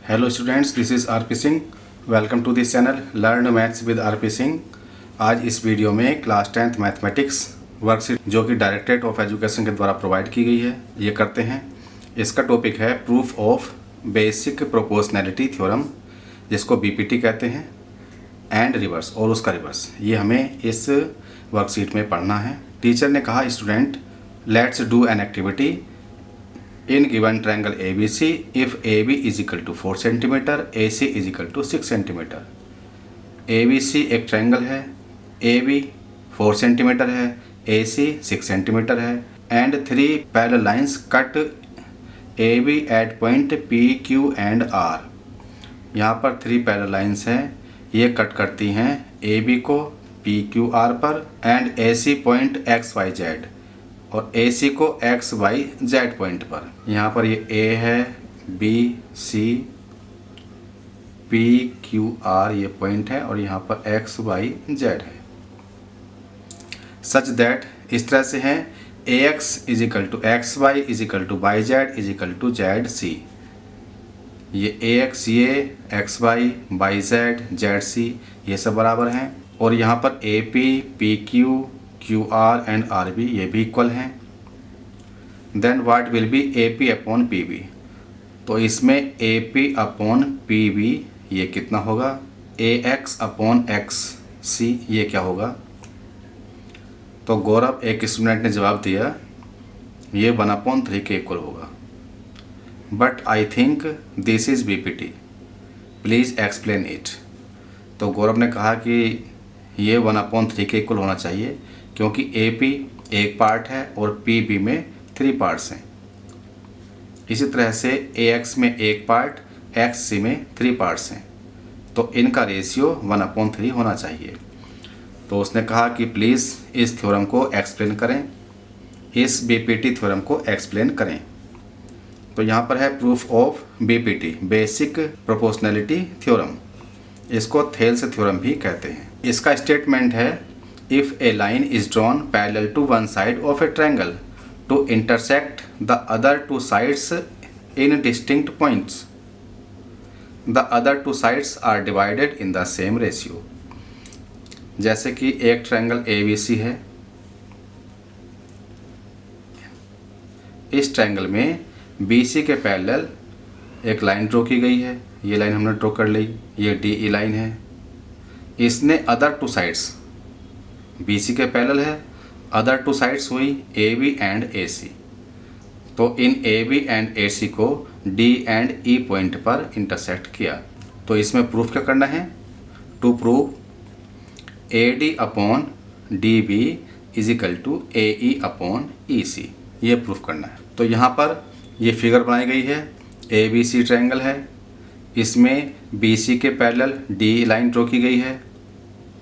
Hello students, this is R P Singh. Welcome to this channel learn maths with R P Singh. आज इस video में class 10th mathematics worksheet जो कि directorate of education के द्वारा provide की गई है ये करते हैं। इसका टॉपिक है proof of basic proportionality theorem, जिसको बीपीटी कहते हैं, एंड रिवर्स और उसका रिवर्स। ये हमें इस वर्कशीट में पढ़ना है। टीचर ने कहा student let's do an activity in given triangle ABC if AB is equal to 4 cm, AC is equal to 6 cm। ABC एक ट्रायंगल है, AB 4 cm है, AC 6 cm है, and 3 parallel lines cut AB at point P, Q and R। यहाँ पर 3 parallel lines हैं, ये cut करती हैं AB को P, Q, R पर, and AC point X, Y, Z और AC को X, Y, Z पॉइंट पर। यहाँ पर ये A है, B, C, P, Q, R ये पॉइंट है और यहाँ पर X, Y, Z है। सच दैट इस तरह से है AX is equal to XY is equal to YZ is equal to ZC। ये AX ये XY YZ ZC ये सब बराबर हैं और यहाँ पर AP PQ QR and RB ये भी इक्वल हैं। Then what will be AP upon PB। तो इसमें AP अपॉन PB ये कितना होगा, AX अपॉन XC ये क्या होगा। तो गौरव एक स्टूडेंट ने जवाब दिया ये 1/3 के इक्वल होगा। But I think this is BPT, please explain it. तो गौरव ने कहा कि ये 1/3 के इक्वल होना चाहिए क्योंकि AP एक पार्ट है और PB में 3 पार्ट्स हैं। इसी तरह से AX में एक पार्ट, XC में 3 पार्ट्स हैं, तो इनका रेशियो 1/3 होना चाहिए। तो उसने कहा कि प्लीज़ इस थ्योरम को एक्सप्लेन करें, इस BPT थ्योरम को एक्सप्लेन करें। तो यहाँ पर है proof of BPT, basic proportionality theorem. इसको थेल्स थ्योरम भी कहते हैं। इसका स्टेटमेंट है if a line is drawn parallel to one side of a triangle to intersect the other two sides in distinct points, the other two sides are divided in the same ratio। जैसे कि एक triangle ABC है, इस triangle में BC के parallel एक line draw की गई है, ये लाइन हमने ड्रॉ कर ली, ये DE लाइन है। इसने अदर टू साइड्स BC के पैरेलल है, अदर टू साइड्स हुई AB एंड AC। तो इन AB एंड AC को D एंड E पॉइंट पर इंटरसेक्ट किया। तो इसमें प्रूफ क्या करना है, to prove AD upon DB is equal to AE upon EC, ये प्रूफ करना है। तो यहाँ पर ये फिगर बनाई गई है, ABC ट्रायंगल है, इसमें BC के पैरेलल D लाइन ड्रॉ की गई है,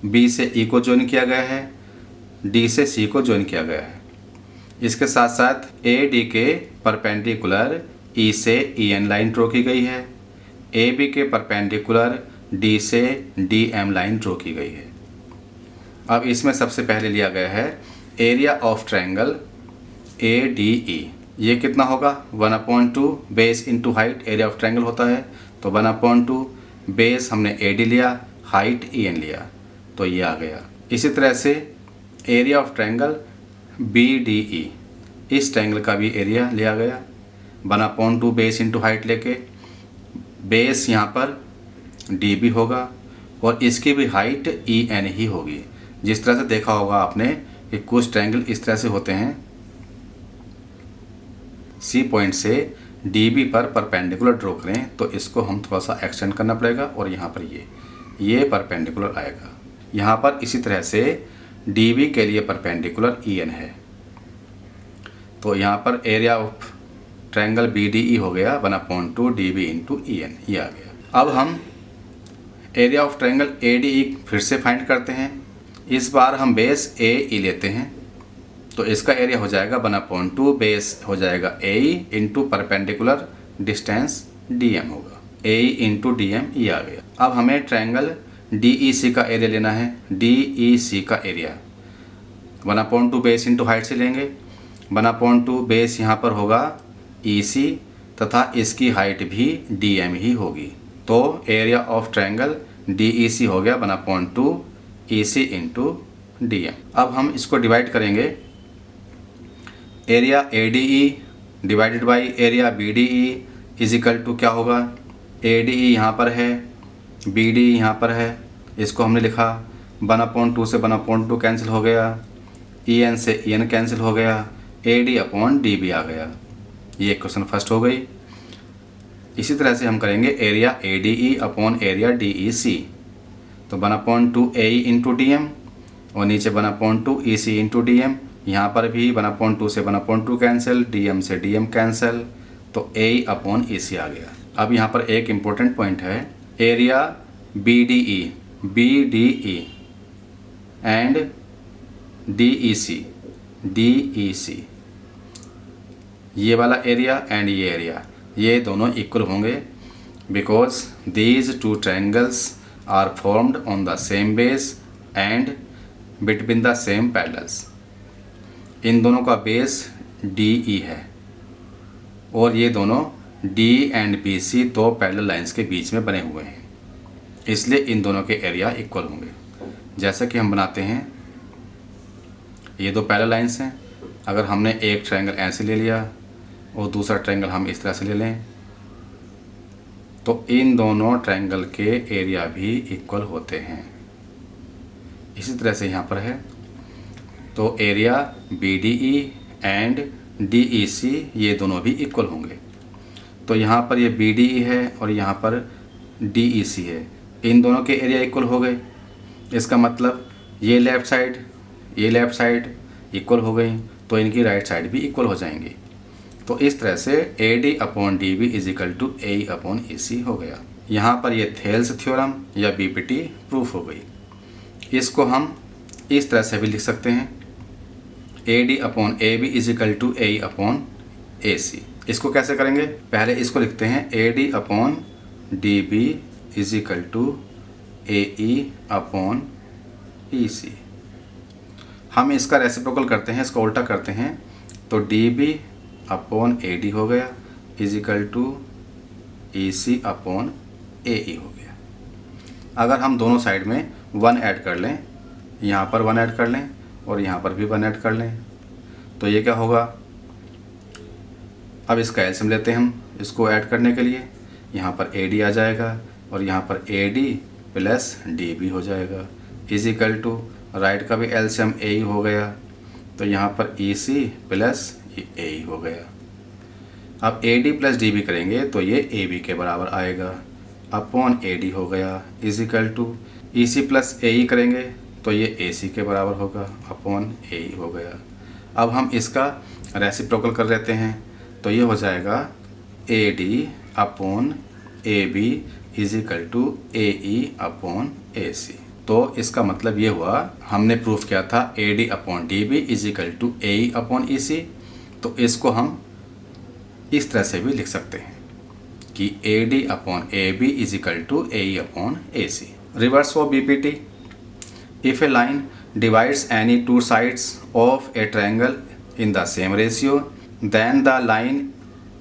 B से E को ज्वाइन किया गया है, D से C को ज्वाइन किया गया है। इसके साथ साथ AD के परपेंडिकुलर E से EN लाइन ड्रॉ की गई है, AB के परपेंडिकुलर D से DM लाइन ड्रॉ की गई है। अब इसमें सबसे पहले लिया गया है एरिया ऑफ ट्रायंगल ADE। ये कितना होगा, 1/2 base into height area of triangle होता है। तो 1/2 बेस हमने AD लिया, हाइट EN लिया, तो ये आ गया। इसी तरह से एरिया ऑफ ट्रायंगल BDE, इस ट्रायंगल का भी एरिया लिया गया 1/2 बेस इंटू हाइट लेके। बेस यहाँ पर DB होगा और इसकी भी हाइट EN ही होगी। जिस तरह से देखा होगा आपने कि कुछ ट्रायंगल इस तरह से होते हैं, C पॉइंट से DB पर परपेंडिकुलर ड्रॉ करें तो इसको हम थोड़ा सा एक्सटेंड करना पड़ेगा और यहाँ पर ये परपेंडिकुलर आएगा। यहाँ पर इसी तरह से DB के लिए परपेंडिकुलर EN है। तो यहाँ पर एरिया ऑफ ट्रायंगल BDE हो गया 1/2 DB इंटू EN, ये आ गया। अब हम एरिया ऑफ ट्रायंगल ADE फिर से फाइंड करते हैं। इस बार हम बेस AE लेते हैं, तो इसका एरिया हो जाएगा 1/2 बेस हो जाएगा AE into perpendicular distance DM होगा, AE इंटू DM ये आ गया। अब हमें ट्रायंगल DEC का एरिया लेना है। DEC का एरिया 1/2 बेस इंटू हाइट से लेंगे। 1/2 बेस यहाँ पर होगा EC तथा इसकी हाइट भी DM ही होगी। तो एरिया ऑफ ट्रायंगल DEC हो गया 1/2 EC इंटू DM। अब हम इसको डिवाइड करेंगे, area ADE divided by area BDE is equal to क्या होगा, ADE यहाँ पर है, BDE यहाँ पर है, इसको हमने लिखा 1/2 से 1/2 कैंसिल हो गया, EN से EN कैंसिल हो गया, AD/DB आ गया। ये क्वेश्चन फर्स्ट हो गई। इसी तरह से हम करेंगे area ADE upon area DEC, तो 1/2 AE इंटू DM और नीचे 1/2 EC इंटू DM। यहाँ पर भी 1/2 से 1/2 कैंसिल, DM से DM कैंसिल, तो AE/EC आ गया। अब यहाँ पर एक इम्पोर्टेंट पॉइंट है, एरिया BDE एंड DEC ये वाला एरिया एंड ये एरिया, ये दोनों इक्वल होंगे because these two triangles are formed on the same base and between the same parallels. इन दोनों का बेस DE है और ये दोनों D एंड BC दो पैरेलल लाइंस के बीच में बने हुए हैं, इसलिए इन दोनों के एरिया इक्वल होंगे। जैसा कि हम बनाते हैं, ये दो पैरेलल लाइंस हैं, अगर हमने एक ट्रायंगल ऐसे ले लिया और दूसरा ट्रायंगल हम इस तरह से ले लें, तो इन दोनों ट्रायंगल के एरिया भी इक्वल होते हैं। इसी तरह से यहाँ पर है, तो एरिया BDE एंड DEC ये दोनों भी इक्वल होंगे। तो यहाँ पर ये BDE है और यहाँ पर DEC है, इन दोनों के एरिया इक्वल हो गए। इसका मतलब ये लेफ़्ट साइड इक्वल हो गई, तो इनकी राइट साइड भी इक्वल हो जाएंगी। तो इस तरह से AD/DB is equal to AE/EC हो गया। यहाँ पर ये थेल्स थ्योरम या BPT प्रूफ हो गई। इसको हम इस तरह से भी लिख सकते हैं, AD/AB is equal to AE/AC। इसको कैसे करेंगे, पहले इसको लिखते हैं AD/DB is equal to AE/EC। हम इसका रेसिप्रोकल करते हैं, इसको उल्टा करते हैं, तो DB/AD हो गया इज इक्वल टू EC/AE हो गया। अगर हम दोनों साइड में 1 ऐड कर लें, यहाँ पर 1 ऐड कर लें और यहाँ पर भी 1 ऐड कर लें, तो ये क्या होगा, अब इसका एलसीएम लेते हैं हम इसको ऐड करने के लिए, यहाँ पर AD आ जाएगा और यहाँ पर AD प्लस DB हो जाएगा इज इक्वल टू, राइट का भी एलसीएम AE हो गया, तो यहाँ पर EC प्लस AE हो गया। अब AD प्लस DB करेंगे तो ये AB के बराबर आएगा, अपॉन AD हो गया is equal to EC plus AE करेंगे तो ये AC के बराबर होगा, अपॉन AE हो गया। अब हम इसका रेसिप्रोकल कर लेते हैं, तो ये हो जाएगा AD/AB is equal to AE/AC। तो इसका मतलब ये हुआ, हमने प्रूफ किया था AD/DB is equal to AE/EC, तो इसको हम इस तरह से भी लिख सकते हैं कि AD/AB is equal to AE/AC। Reverse of BPT, if a line divides any two sides of a triangle in the same ratio then the line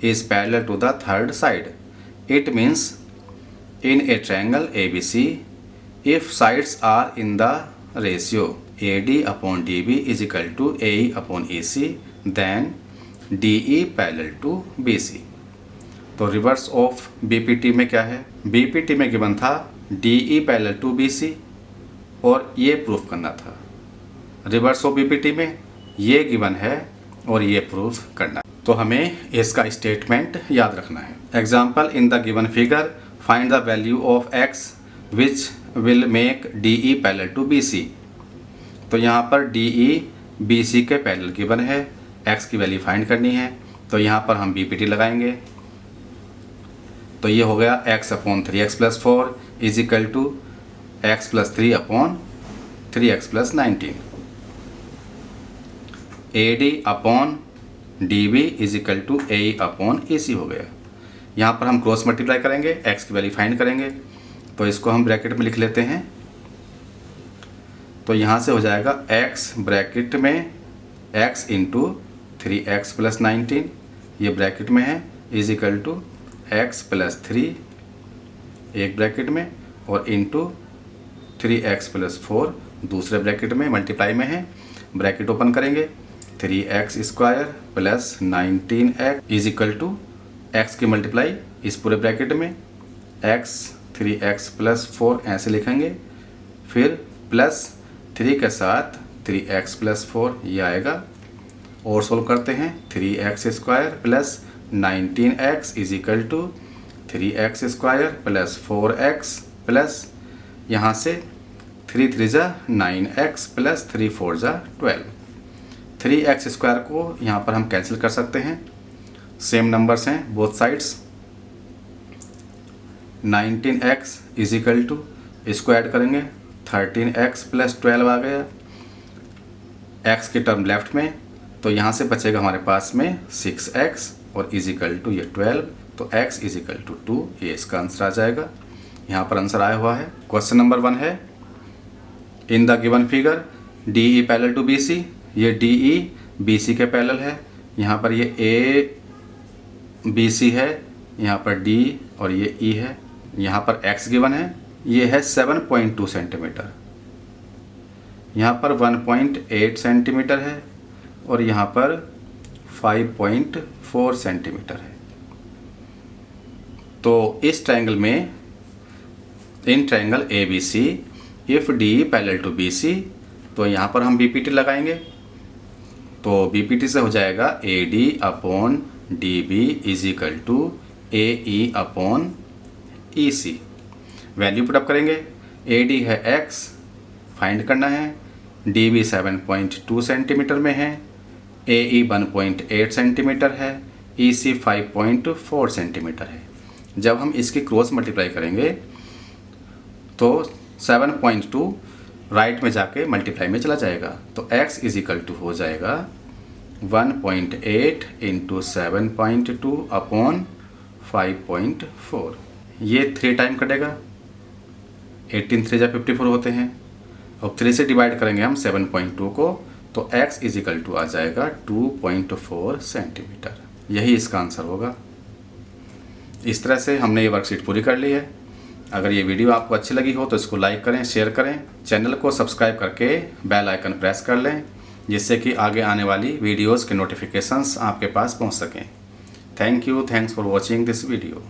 is parallel to the third side. It means in a triangle ABC, if sides are in the ratio AD/DB is equal to AE/EC, then DE parallel to BC. तो reverse of BPT में क्या है, BPT में given था DE parallel to BC और ये proof करना था। रिवर्स ऑफ BPT में ये गिवन है और ये प्रूफ करना है। तो हमें इसका स्टेटमेंट याद रखना है। Example, in the given figure find the value of x which will make DE parallel to BC। तो यहाँ पर DE BC के पैरेलल गिवन है, x की वैल्यू फाइंड करनी है, तो यहाँ पर हम BPT लगाएंगे। तो ये हो गया x/3x+4 is equal to x+3/3x+19। AD/DB is equal to AE/EC हो गया। यहाँ पर हम क्रॉस मल्टीप्लाई करेंगे, x की वैल्यू फाइंड करेंगे, तो इसको हम ब्रैकेट में लिख लेते हैं। तो यहाँ से हो जाएगा x ब्रैकेट में x इंटू 3x+19, ये ब्रैकेट में है, is equal to x plus 3 एक ब्रैकेट में और इंटू 3x प्लस 4 दूसरे ब्रैकेट में, मल्टीप्लाई में है, ब्रैकेट ओपन करेंगे 3x square plus 19x is equal to x की मल्टीप्लाई इस पूरे ब्रैकेट में x 3x प्लस 4 ऐसे लिखेंगे, फिर प्लस 3 के साथ 3x प्लस 4 ये आएगा और सोल्व करते हैं 3x square plus 19x is equal to 3x square plus 4x plus यहाँ से 3 3 जा 9x प्लस 3 4 जा 12। 3x स्क्वायर को यहाँ पर हम कैंसिल कर सकते हैं, सेम नंबर्स हैं both sides. 19x is equal to इसको ऐड करेंगे 13x प्लस 12 आ गया, x की टर्म लेफ्ट में, तो यहाँ से बचेगा हमारे पास में 6x और इज इक्वल टू ये 12, तो x इज इक्वल टू 2, ये इसका आंसर आ जाएगा। यहाँ पर आंसर आया हुआ है। क्वेश्चन नंबर 1 है in the given figure DE parallel to BC, ये DE BC के पैरेलल है, यहाँ पर ये ABC है, यहाँ पर D और ये E है, यहाँ पर x गिवन है, ये है 7.2 सेंटीमीटर, यहाँ पर 1.8 सेंटीमीटर है और यहाँ पर 5.4 सेंटीमीटर है। तो इस ट्रायंगल में, in triangle ABC if DE parallel to BC, तो यहाँ पर हम BPT लगाएंगे, तो BPT से हो जाएगा AD upon DB is equal to AE upon EC। Value put up करेंगे, AD है x, फाइंड करना है, DB 7.2 सेंटीमीटर में है, AE 1.8 सेंटीमीटर है, EC 5.4 सेंटीमीटर है। जब हम इसकी क्रॉस मल्टीप्लाई करेंगे तो 7.2 राइट में जाके मल्टीप्लाई में चला जाएगा, तो x इज इक्वल टू हो जाएगा 1.8 इंटू 7.2 अपॉन 5.4। ये 3 टाइम कटेगा, 18 3 जा 54 होते हैं, अब 3 से डिवाइड करेंगे हम 7.2 को, तो x इज इक्वल टू आ जाएगा 2.4 सेंटीमीटर। यही इसका आंसर होगा। इस तरह से हमने ये वर्कशीट पूरी कर ली है। अगर ये वीडियो आपको अच्छी लगी हो तो इसको लाइक करें, शेयर करें, चैनल को सब्सक्राइब करके बेल आइकन प्रेस कर लें, जिससे कि आगे आने वाली वीडियोज़ के नोटिफिकेशंस आपके पास पहुंच सकें। Thank you, thanks for watching this video.